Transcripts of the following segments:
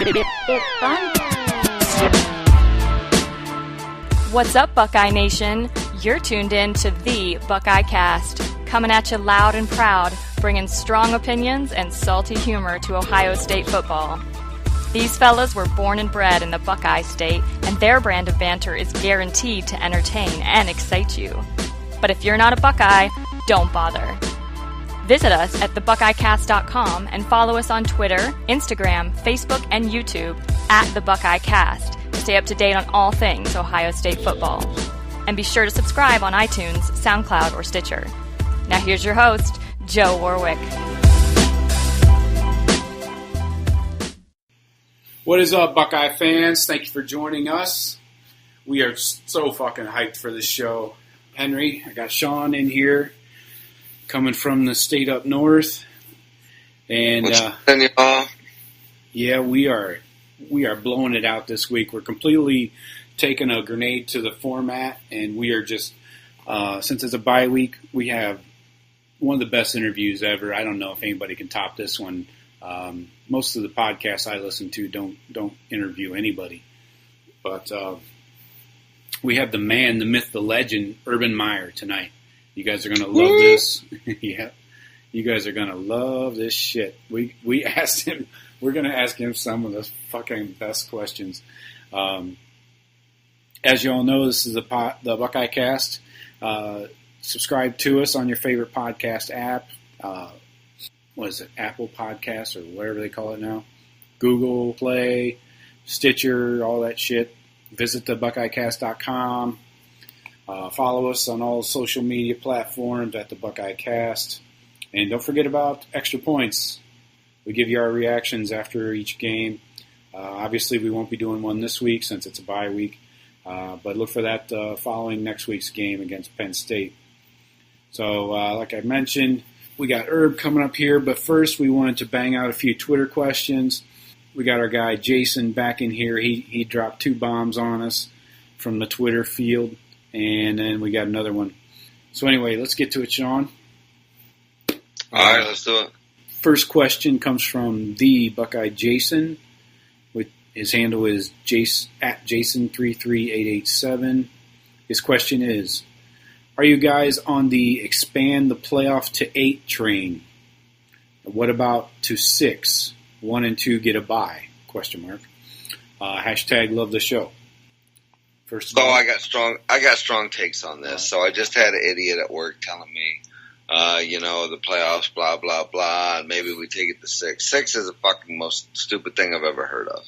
It's fun. What's up, Buckeye Nation? You're tuned in to the Buckeye Cast, coming at you loud and proud, bringing strong opinions and salty humor to Ohio State football. These fellas were born and bred in the Buckeye State, and their brand of banter is guaranteed to entertain and excite you. But if you're not a Buckeye, don't bother. Visit us at thebuckeyecast.com and follow us on Twitter, Instagram, Facebook, and YouTube at The Buckeye Cast to stay up to date on all things Ohio State football. And be sure to subscribe on iTunes, SoundCloud, or Stitcher. Now here's your host, Joe Warwick. What is up, Buckeye fans? Thank you for joining us. We are so fucking hyped for this show. Henry, I got Shawn in here, coming from the state up north. And yeah, we are blowing it out this week. We're completely taking a grenade to the format, and we are just, since it's a bye week, we have one of the best interviews ever. I don't know if anybody can top this one. Most of the podcasts I listen to don't interview anybody. But we have the man, the myth, the legend, Urban Meyer tonight. You guys are going to love this. Yeah, you guys are going to love this shit. We asked him, we're going to ask him some of the fucking best questions. As you all know, this is the Buckeye Cast. Subscribe to us on your favorite podcast app. What is it, Apple Podcasts or whatever they call it now? Google Play, Stitcher, all that shit. Visit thebuckeyecast.com. Follow us on all social media platforms at the Buckeye Cast. And don't forget about Extra Points. We give you our reactions after each game. Obviously, we won't be doing one this week since it's a bye week. But look for that following next week's game against Penn State. So, like I mentioned, we got Herb coming up here. But first, we wanted to bang out a few Twitter questions. We got our guy Jason back in here. He dropped 2 bombs on us from the Twitter field. And then we got another one. So anyway, let's get to it, Shawn. All right, let's do it. First question comes from the Buckeye Jason. His handle is at Jason33887. His question is, are you guys on the expand the playoff to 8 train? What about to 6? 1 and 2 get a bye? Hashtag love the show. First of all, I got strong takes on this. So I just had an idiot at work telling me, the playoffs, blah, blah, blah, and maybe we take it to 6. 6 is the fucking most stupid thing I've ever heard of.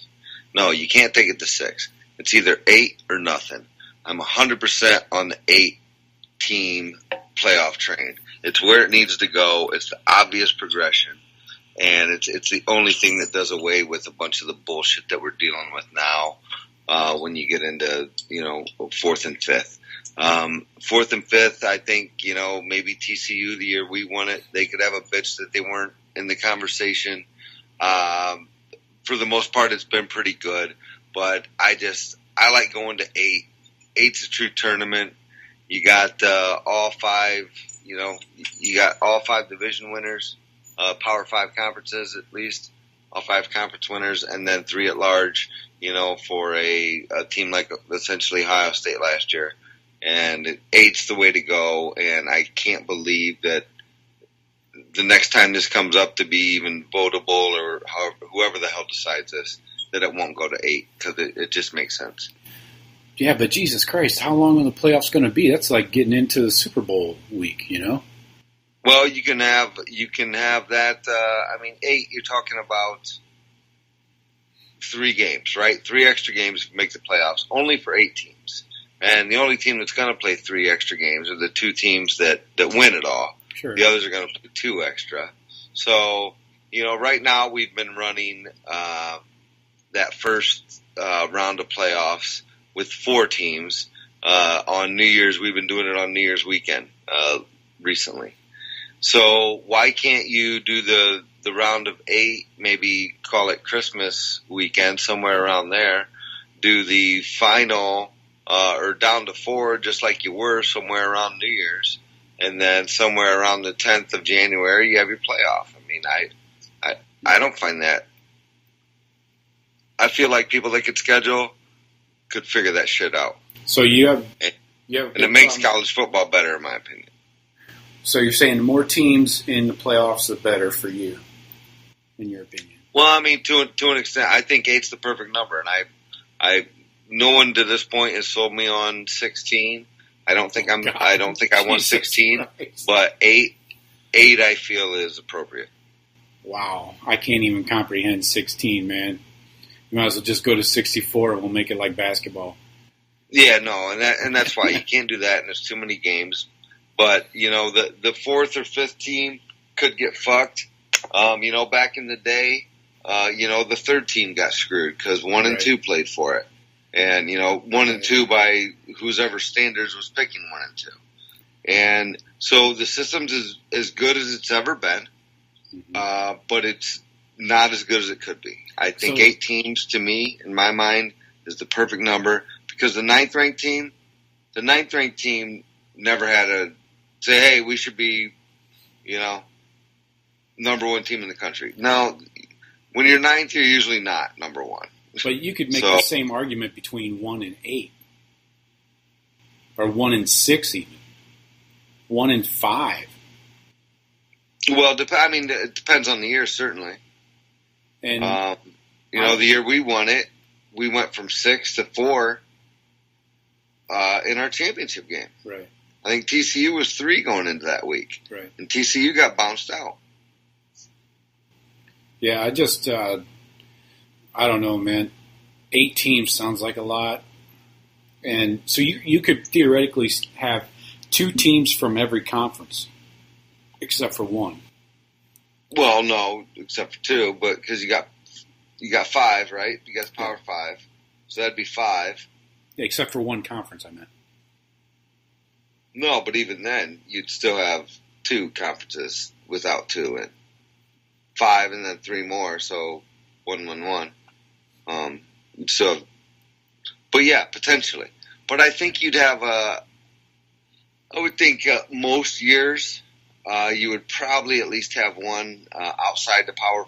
No, you can't take it to 6. It's either 8 or nothing. I'm 100% on the 8-team playoff train. It's where it needs to go. It's the obvious progression. And it's the only thing that does away with a bunch of the bullshit that we're dealing with now when you get into, 4th and 5th. 4th and 5th, I think, maybe TCU the year we won it, they could have a bitch that they weren't in the conversation. For the most part, it's been pretty good, but I like going to 8. 8's a true tournament. You got all 5, you got all 5 division winners, Power 5 conferences at least, all 5 conference winners, and then 3 at large, for a team like essentially Ohio State last year. And 8's the way to go, and I can't believe that the next time this comes up to be even votable or whoever the hell decides this, that it won't go to 8 because it just makes sense. Yeah, but Jesus Christ, how long are the playoffs going to be? That's like getting into the Super Bowl week, Well, you can have that. 8. You're talking about 3 games, right? 3 extra games make the playoffs, only for 8 teams. And the only team that's going to play 3 extra games are the 2 teams that win it all. Sure. The others are going to play 2 extra. So, right now we've been running that first round of playoffs with 4 teams. On New Year's, we've been doing it on New Year's weekend recently. So why can't you do the round of 8, maybe call it Christmas weekend, somewhere around there, do the final or down to 4 just like you were somewhere around New Year's. And then somewhere around the 10th of January, you have your playoff. I mean, I don't find that I feel like people that could schedule could figure that shit out. So you have and it makes college football better, in my opinion. So you're saying the more teams in the playoffs, the better for you, in your opinion? Well, I mean, to an extent, I think 8's the perfect number, and I no one to this point has sold me on 16. I don't think I want 16, Christ. but 8 I feel is appropriate. Wow, I can't even comprehend 16, man. You might as well just go to 64 and we'll make it like basketball. Yeah, no, and that's why you can't do that, and there's too many games. But the fourth or fifth team could get fucked. Back in the day, the third team got screwed because 1 and 2 played for it, and 1 and 2 by whose ever standards was picking 1 and 2, and so the system's as good as it's ever been, but it's not as good as it could be. I think 8 teams, to me, in my mind, is the perfect number because the ninth ranked team never had a say, hey, we should be, number 1 team in the country. No, when you're 9th, you're usually not number 1. But you could make the same argument between 1 and 8. Or 1 and 6 even. 1 and 5. Well, it depends on the year, certainly. And the year we won it, we went from 6 to 4 in our championship game. Right. I think TCU was 3 going into that week. Right. And TCU got bounced out. Yeah, I just, I don't know, man. 8 teams sounds like a lot. And so you could theoretically have 2 teams from every conference, except for 1. Well, no, except for 2, but because you got 5, right? You got the Power 5. So that'd be 5. Yeah, except for 1 conference, I meant. No, but even then, you'd still have 2 conferences without 2 and 5 and then 3 more, so 1, 1, 1. But yeah, potentially. But I think you'd have I would think most years you would probably at least have 1 outside the Power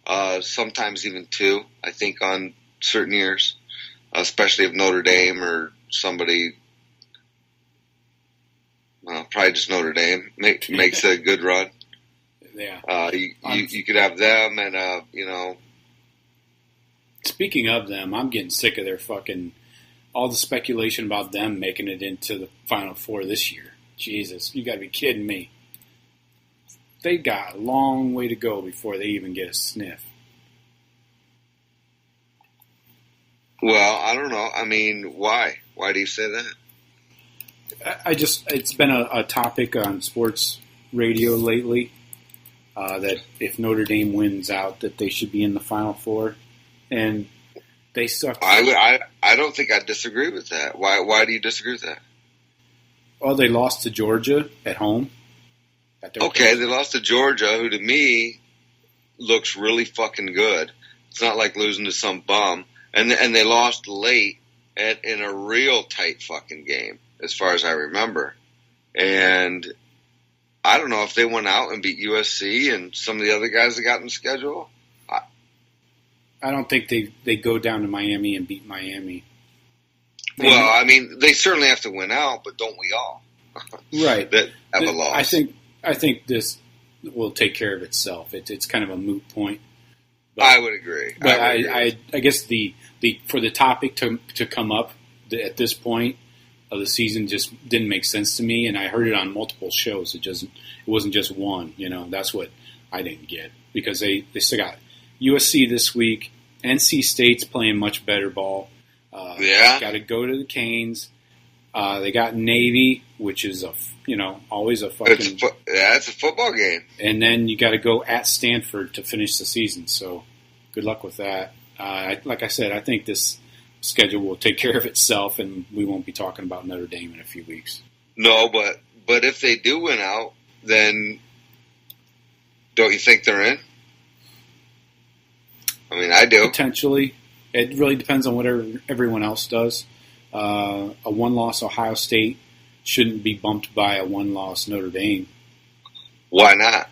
5, sometimes even 2, I think, on certain years, especially if Notre Dame or somebody. Well, probably just Notre Dame makes a good run. Yeah. You could have them and, Speaking of them, I'm getting sick of their all the speculation about them making it into the Final Four this year. Jesus, you got to be kidding me. They got a long way to go before they even get a sniff. Well, I don't know. I mean, why? Why do you say that? It's been a topic on sports radio lately that if Notre Dame wins out, that they should be in the Final Four, and they suck. I don't think I disagree with that. Why do you disagree with that? Well, they lost to Georgia at home. Okay, they lost to Georgia, who to me looks really fucking good. It's not like losing to some bum, and they lost late in a real tight fucking game, as far as I remember. And I don't know if they went out and beat USC and some of the other guys that got in the schedule. I don't think they go down to Miami and beat Miami. Well, I mean, they certainly have to win out, but don't we all? Right. That have a loss. I think this will take care of itself. It's kind of a moot point. But, I would agree. But I guess the for the topic to come up at this point of the season just didn't make sense to me, and I heard it on multiple shows. It wasn't just one. That's what I didn't get, because they still got USC this week. NC State's playing much better ball. Got to go to the Canes. They got Navy, which is always a fucking. It's a football game. And then you got to go at Stanford to finish the season. So good luck with that. Like I said, I think this schedule will take care of itself, and we won't be talking about Notre Dame in a few weeks. No, but if they do win out, then don't you think they're in? I mean, I do. Potentially. It really depends on what everyone else does. A one-loss Ohio State shouldn't be bumped by a one-loss Notre Dame. Why not?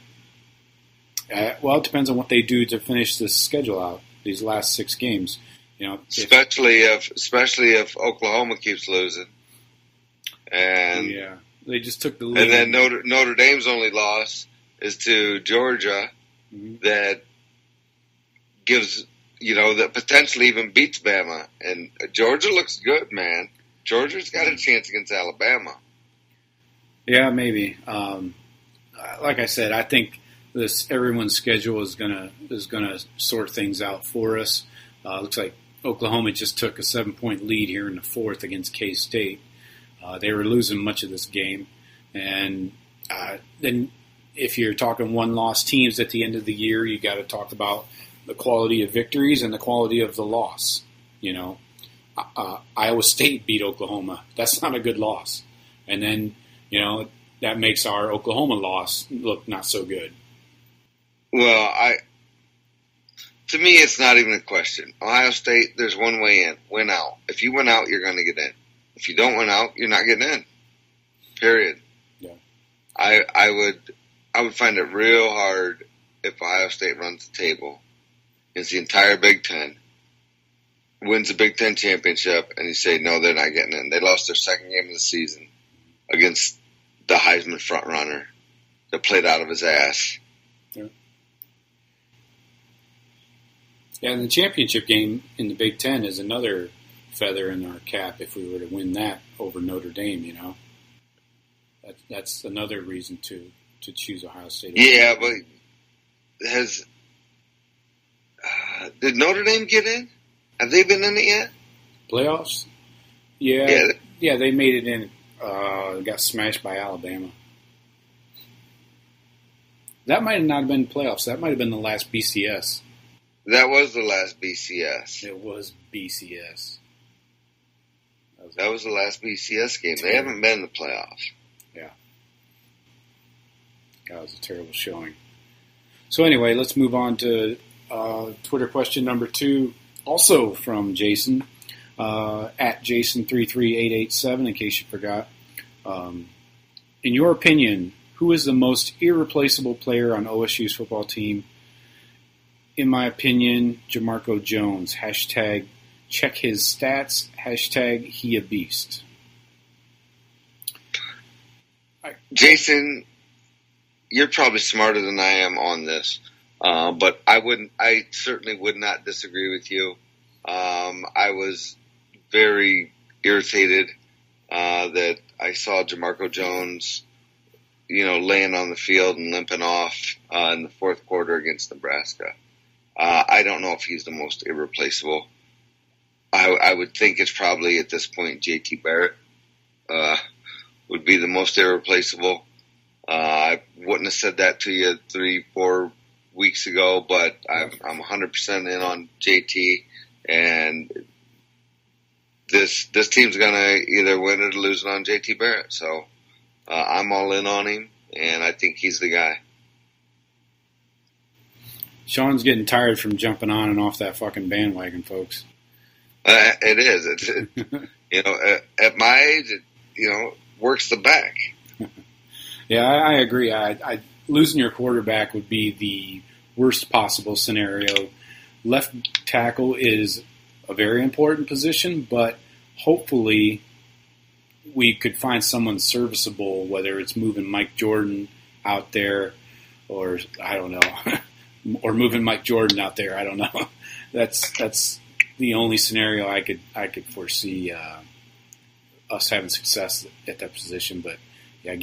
Well, it depends on what they do to finish this schedule out. these last 6 games. You know, especially if Oklahoma keeps losing. And yeah, they just took the lead. And then Notre Dame's only loss is to Georgia, that gives, that potentially even beats Bama. And Georgia looks good, man. Georgia's got a chance against Alabama. Yeah, maybe. Like I said, I think everyone's schedule is gonna sort things out for us. Looks like Oklahoma just took a 7-point lead here in the 4th against K-State. They were losing much of this game, and then if you're talking one-loss teams at the end of the year, you got to talk about the quality of victories and the quality of the loss. Iowa State beat Oklahoma. That's not a good loss, and then that makes our Oklahoma loss look not so good. Well, to me, it's not even a question. Ohio State, there's one way in: win out. If you win out, you're going to get in. If you don't win out, you're not getting in. Period. Yeah. I would find it real hard if Ohio State runs the table, against the entire Big Ten, wins the Big Ten championship, and you say, no, they're not getting in. They lost their second game of the season against the Heisman frontrunner that played out of his ass. Yeah, and the championship game in the Big Ten is another feather in our cap if we were to win that over Notre Dame, That's another reason to choose Ohio State. Yeah, but did Notre Dame get in? Have they been in it yet? Playoffs? Yeah, they made it in. Got smashed by Alabama. That might not have been playoffs. That might have been the last BCS. That was the last BCS. It was BCS. That was the last BCS game. They haven't been in the playoffs. Yeah. That was a terrible showing. So anyway, let's move on to Twitter question number 2, also from Jason, at Jason33887, in case you forgot. In your opinion, who is the most irreplaceable player on OSU's football team? In my opinion, Jamarco Jones. Hashtag check his stats. Hashtag he a beast. Jason, you're probably smarter than I am on this, but I certainly would not disagree with you. I was very irritated that I saw Jamarco Jones, laying on the field and limping off in the 4th quarter against Nebraska. I don't know if he's the most irreplaceable. I would think it's probably at this point JT Barrett would be the most irreplaceable. I wouldn't have said that to you 3-4 weeks ago, but I'm 100% in on JT, and this team's gonna either win or lose on JT Barrett. So I'm all in on him, and I think he's the guy. Shawn's getting tired from jumping on and off that fucking bandwagon, folks. It is. At my age, it works the back. Yeah, I agree. Losing your quarterback would be the worst possible scenario. Left tackle is a very important position, but hopefully we could find someone serviceable, whether it's moving Mike Jordan out there or, I don't know, or moving Mike Jordan out there. I don't know. That's the only scenario I could foresee us having success at that position. But yeah,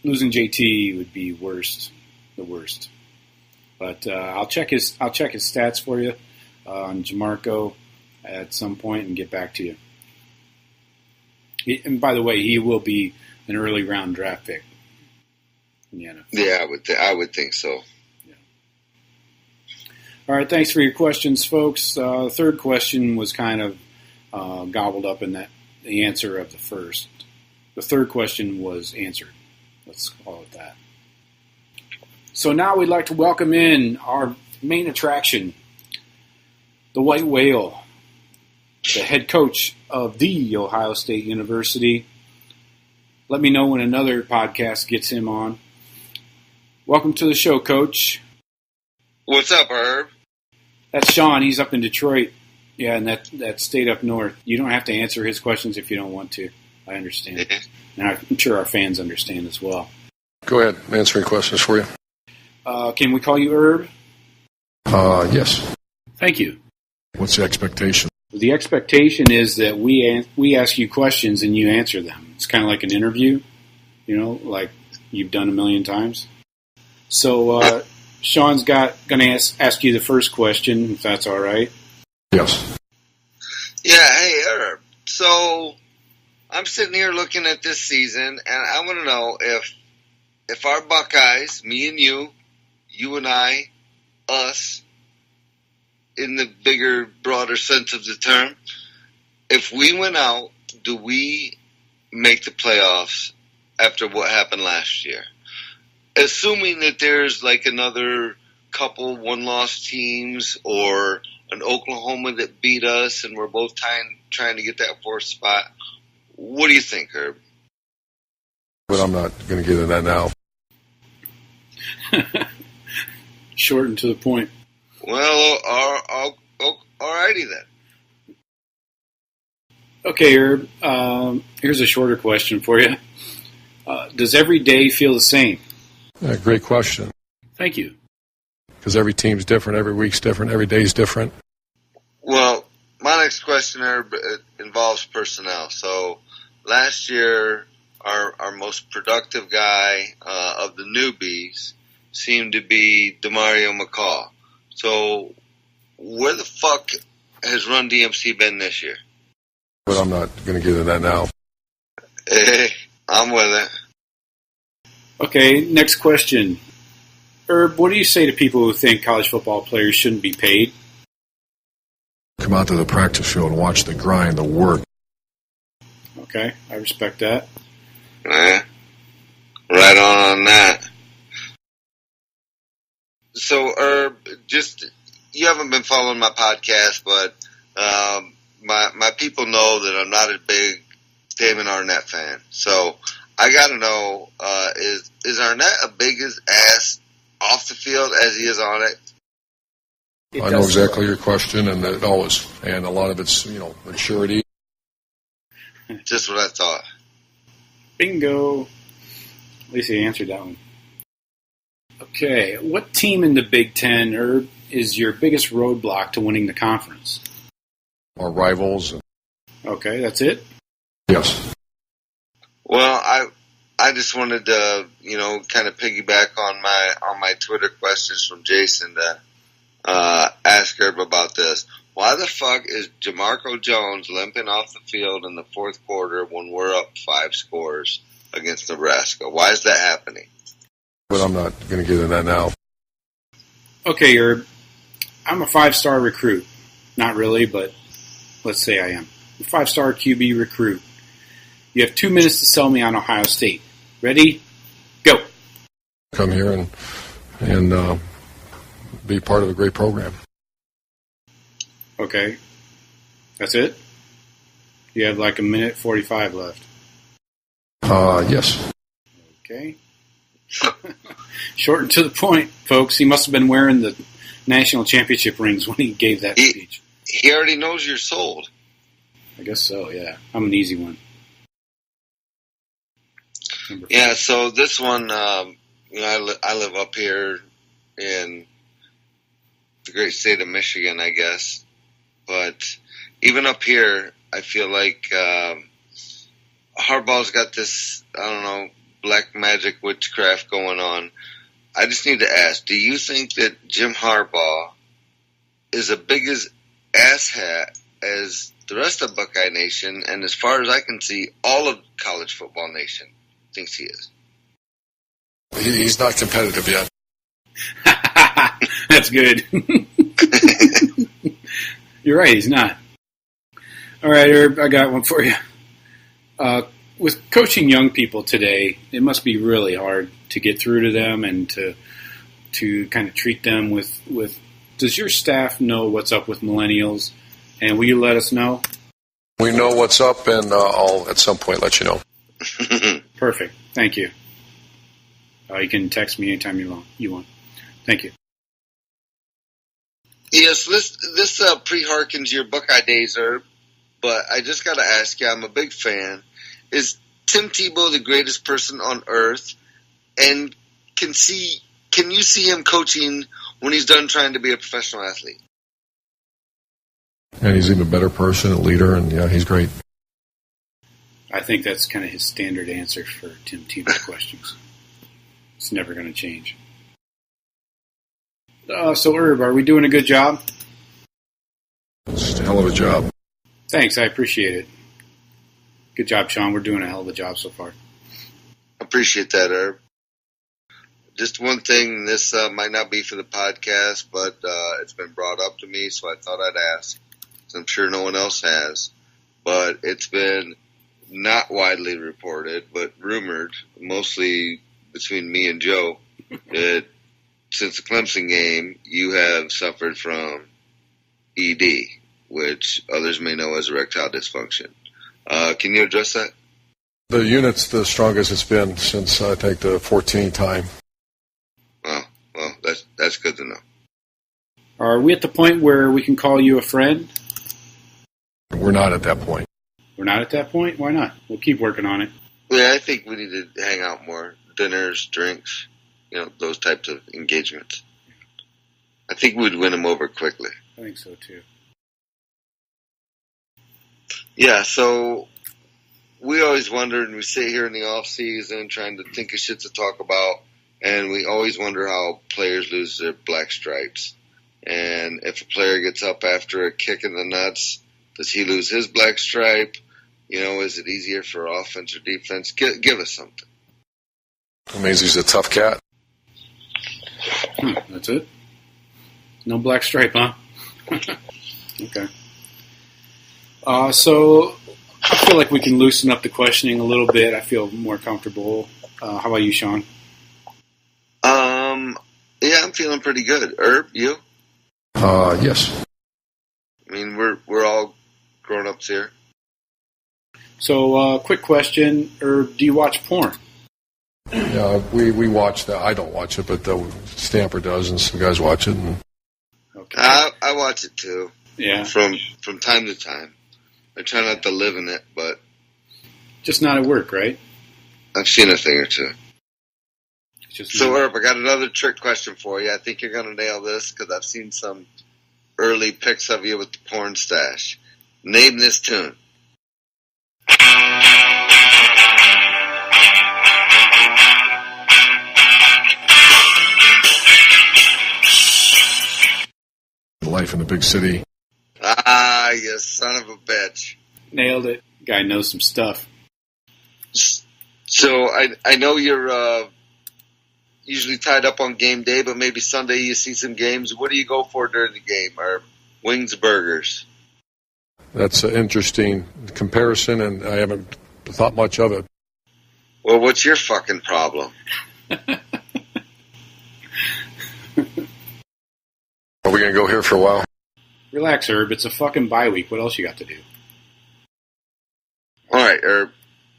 losing JT would be the worst. But I'll check his stats for you on Jamarco at some point and get back to you. And by the way, he will be an early round draft pick in the NFL. Yeah, I would think so. Yeah. All right, thanks for your questions, folks. The third question was kind of gobbled up in the answer of the first. The third question was answered. Let's call it that. So now we'd like to welcome in our main attraction, the White Whale, the head coach of the Ohio State University. Let me know when another podcast gets him on. Welcome to the show, Coach. What's up, Herb? That's Shawn. He's up in Detroit. Yeah, and that state up north. You don't have to answer his questions if you don't want to. I understand. And I'm sure our fans understand as well. Go ahead. I'm answering questions for you. Can we call you Herb? Yes. Thank you. What's the expectation? The expectation is that we ask you questions and you answer them. It's kind of like an interview, like you've done a million times. So Shawn's going to ask you the first question, if that's all right. Yes. Yeah, hey, Herb. So I'm sitting here looking at this season, and I want to know if our Buckeyes, me and you and I, us, in the bigger, broader sense of the term, if we went out, do we make the playoffs after what happened last year? Assuming that there's like another couple one-loss teams or an Oklahoma that beat us and we're both trying to get that fourth spot, what do you think, Herb? But I'm not going to get into that now. Short and to the point. Well, all righty then. Okay, Herb. Here's a shorter question for you. Does every day feel the same? Great question. Thank you. Because every team's different, every week's different, every day's different. Well, my next question, Herb, involves personnel. So last year, our most productive guy of the newbies seemed to be DeMario McCall. So where the fuck has Run DMC been this year? But I'm not going to get into that now. Hey, I'm with it. Okay, next question. Herb, what do you say to people who think college football players shouldn't be paid? Come out to the practice field and watch the grind, the work. Okay, I respect that. Right on that. So, Herb, you haven't been following my podcast, but my people know that I'm not a big Damon Arnett fan. So I got to know, is Arnett a big as ass off the field as he is on it? I know exactly your question, and a lot of it's, maturity. Just what I thought. Bingo. At least he answered that one. Okay, what team in the Big Ten, Herb, is your biggest roadblock to winning the conference? Our rivals. Okay, that's it? Yes. Well, I just wanted to, kind of piggyback on my Twitter questions from Jason to ask Herb about this. Why the fuck is Jamarco Jones limping off the field in the fourth quarter when we're up 5 scores against Nebraska? Why is that happening? But I'm not going to get into that now. Okay, Herb. I'm a 5-star recruit. Not really, but let's say I am. A 5-star QB recruit. You have 2 minutes to sell me on Ohio State. Ready? Go. Come here and be part of a great program. Okay. That's it? You have like 1:45 left. Yes. Okay. Short and to the point, folks. He must have been wearing the national championship rings when he gave that speech. He already knows you're sold. I guess so, yeah. I'm an easy one. Yeah, so this one, I live up here in the great state of Michigan, I guess. But even up here, I feel like Harbaugh's got this, black magic witchcraft going on. I just need to ask, do you think that Jim Harbaugh is as big as asshat as the rest of Buckeye Nation, and as far as I can see, all of college football nation thinks he is? He's not competitive yet. That's good. You're right, he's not. All right, Herb, I got one for you. With coaching young people today, it must be really hard to get through to them and to kind of treat them with. Does your staff know what's up with millennials? And will you let us know? We know what's up, and I'll at some point let you know. Perfect. Thank you. You can text me anytime you want. Thank you. Yes, this pre-harkens your Buckeye days, Herb, but I just got to ask you, I'm a big fan. Is Tim Tebow the greatest person on earth? And can you see him coaching when he's done trying to be a professional athlete? And he's an even better person, a leader, and yeah, he's great. I think that's kind of his standard answer for Tim Tebow questions. It's never going to change. So, Herb, are we doing a good job? It's a hell of a job. Thanks, I appreciate it. Good job, Shawn. We're doing a hell of a job so far. Appreciate that, Herb. Just one thing, this might not be for the podcast, but it's been brought up to me, so I thought I'd ask. I'm sure no one else has. But it's been not widely reported, but rumored, mostly between me and Joe, that since the Clemson game, you have suffered from ED, which others may know as erectile dysfunction. Can you address that? The unit's the strongest it's been since, I think, the 14 time. Well, that's good to know. Are we at the point where we can call you a friend? We're not at that point. We're not at that point? Why not? We'll keep working on it. Yeah, I think we need to hang out more. Dinners, drinks, those types of engagements. I think we'd win them over quickly. I think so, too. Yeah, so we always wonder, and we sit here in the off season trying to think of shit to talk about, and we always wonder how players lose their black stripes. And if a player gets up after a kick in the nuts, does he lose his black stripe? Is it easier for offense or defense? Give us something. It means he's a tough cat. That's it? No black stripe, huh? Okay. So I feel like we can loosen up the questioning a little bit. I feel more comfortable. How about you, Shawn? Yeah, I'm feeling pretty good. Herb, you? Yes. I mean, we're all grown-ups here. So, quick question, Herb, do you watch porn? Yeah, we watch that. I don't watch it, but Stamper does, and some guys watch it. And... Okay. I watch it too. Yeah. From time to time. I try not to live in it, but just not at work, right? I've seen a thing or two. So, not... Herb, I got another trick question for you. I think you're going to nail this because I've seen some early pics of you with the porn stash. Name this tune. Life in the big city. Ah, you son of a bitch. Nailed it. Guy knows some stuff. So I know you're usually tied up on game day, but maybe Sunday you see some games. What do you go for during the game? Or wings, burgers? That's an interesting comparison, and I haven't thought much of it. Well, what's your fucking problem? Are we going to go here for a while? Relax, Herb. It's a fucking bye week. What else you got to do? All right, Herb.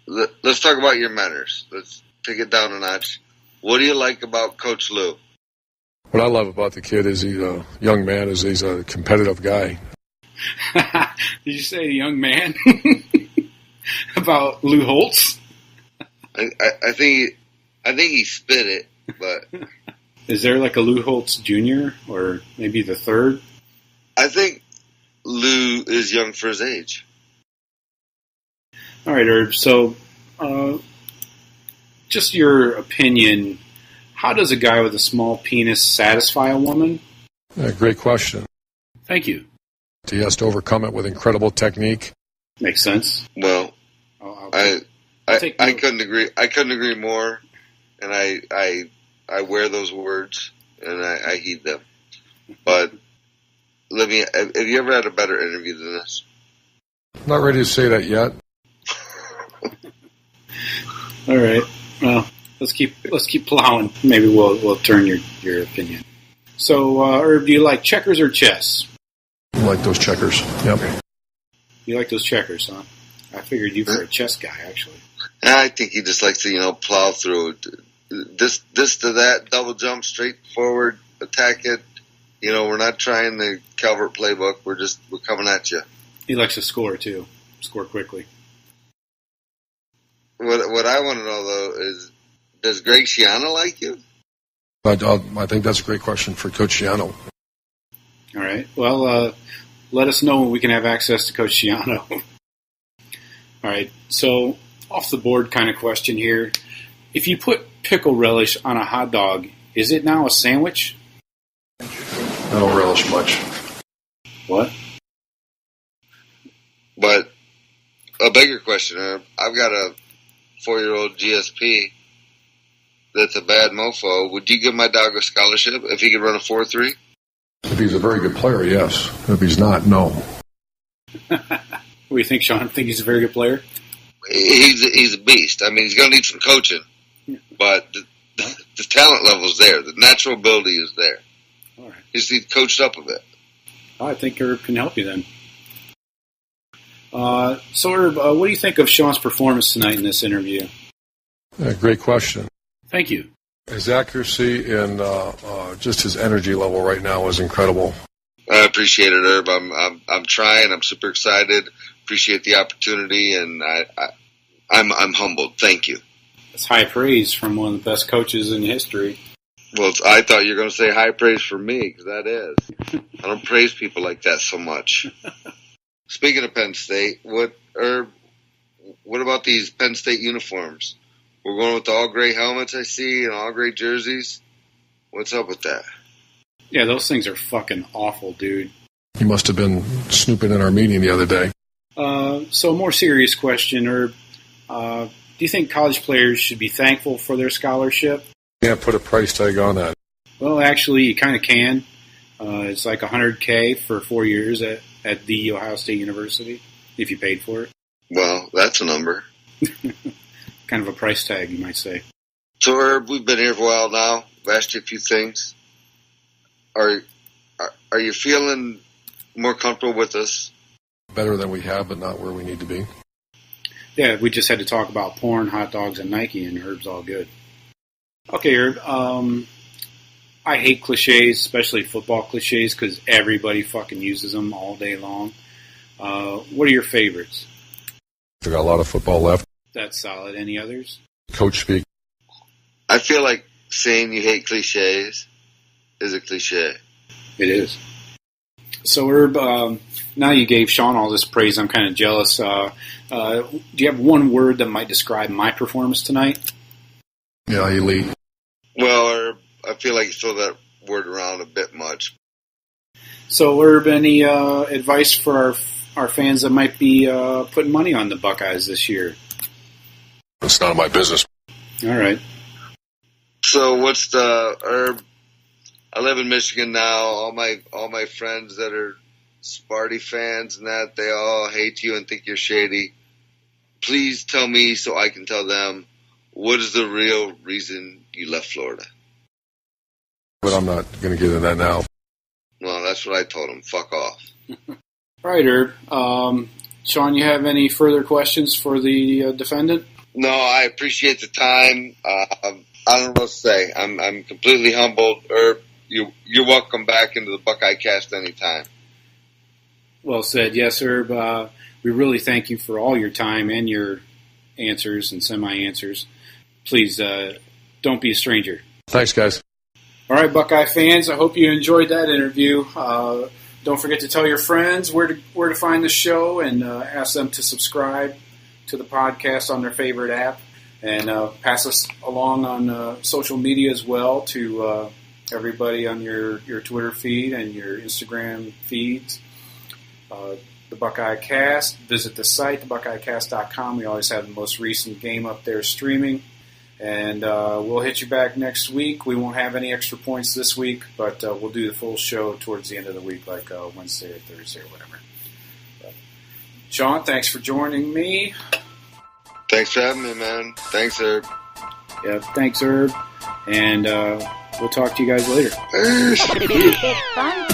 Let's talk about your manners. Let's take it down a notch. What do you like about Coach Lou? What I love about the kid is he's a young man. He's a competitive guy. Did you say a young man? About Lou Holtz? I think he spit it, but... Is there like a Lou Holtz Jr. or maybe the third? I think Lou is young for his age. All right, Herb. So, just your opinion, how does a guy with a small penis satisfy a woman? Yeah, great question. Thank you. He has to overcome it with incredible technique. Makes sense. Well, I couldn't agree. I couldn't agree more, and I wear those words and I heed them. But have you ever had a better interview than this? Not ready to say that yet. All right. Well, let's keep plowing. Maybe we'll turn your opinion. So, Herb, do you like checkers or chess? I like those checkers. Yep. You like those checkers, huh? I figured you were a chess guy, actually. I think he just likes to, plow through this to that, double jump, straight forward, attack it, We're not trying the Calvert playbook. We're coming at you. He likes to score, too. Score quickly. What I want to know, though, is does Greg Schiano like you? I think that's a great question for Coach Schiano. All right. Well, let us know when we can have access to Coach Schiano. All right. So, off the board kind of question here. If you put pickle relish on a hot dog, is it now a sandwich? I don't relish much. What? But a bigger question, I've got a 4-year-old GSP that's a bad mofo. Would you give my dog a scholarship if he could run a 4.3? If he's a very good player, yes. If he's not, no. What do you think, Shawn? Think he's a very good player? He's a beast. I mean, he's going to need some coaching, but the talent level is there. The natural ability is there. All right. He just needs coached up a bit. I think Herb can help you then. So, Herb, what do you think of Shawn's performance tonight in this interview? Great question. Thank you. His accuracy and just his energy level right now is incredible. I appreciate it, Herb. I'm trying. I'm super excited. Appreciate the opportunity, and I'm humbled. Thank you. That's high praise from one of the best coaches in history. Well, I thought you were going to say high praise for me, because that is. I don't praise people like that so much. Speaking of Penn State, what about these Penn State uniforms? We're going with the all-gray helmets I see and all-gray jerseys. What's up with that? Yeah, those things are fucking awful, dude. He must have been snooping in our meeting the other day. So a more serious question, Herb. Do you think college players should be thankful for their scholarship? Can't put a price tag on that. Well, actually, you kind of can. It's like $100K for 4 years at the Ohio State University, if you paid for it. Well, that's a number. Kind of a price tag, you might say. So, Herb, we've been here for a while now. I've asked you a few things. Are you feeling more comfortable with us? Better than we have, but not where we need to be. Yeah, we just had to talk about porn, hot dogs, and Nike, and Herb's all good. Okay, Herb. I hate cliches, especially football cliches, because everybody fucking uses them all day long. What are your favorites? We got a lot of football left. That's solid. Any others? Coach speak. I feel like saying you hate cliches is a cliche. It is. So, Herb, now you gave Shawn all this praise. I'm kind of jealous. Do you have one word that might describe my performance tonight? Yeah, elite. Well, Herb, I feel like you throw that word around a bit much. So, Herb, any advice for our fans that might be putting money on the Buckeyes this year? It's none of my business. All right. So, what's the Herb? I live in Michigan now. All my friends that are Sparty fans and that, they all hate you and think you're shady. Please tell me so I can tell them, what is the real reason you left Florida? But I'm not going to get into that now. Well, that's what I told him. Fuck off. All right, Herb. Shawn, you have any further questions for the defendant? No, I appreciate the time. I don't know what to say. I'm completely humbled. Herb, you're welcome back into the Buckeye Cast anytime. Well said. Yes, Herb. We really thank you for all your time and your answers and semi-answers. Please don't be a stranger. Thanks, guys. All right, Buckeye fans, I hope you enjoyed that interview. Don't forget to tell your friends where to find the show and ask them to subscribe to the podcast on their favorite app. And pass us along on social media as well to everybody on your Twitter feed and your Instagram feeds. The Buckeye Cast. Visit the site, thebuckeyecast.com. We always have the most recent game up there streaming. And we'll hit you back next week. We won't have any extra points this week, but we'll do the full show towards the end of the week, like Wednesday or Thursday or whatever. But, Shawn, thanks for joining me. Thanks for having me, man. Thanks, Herb. Yeah, thanks, Herb. And we'll talk to you guys later. Peace. Fun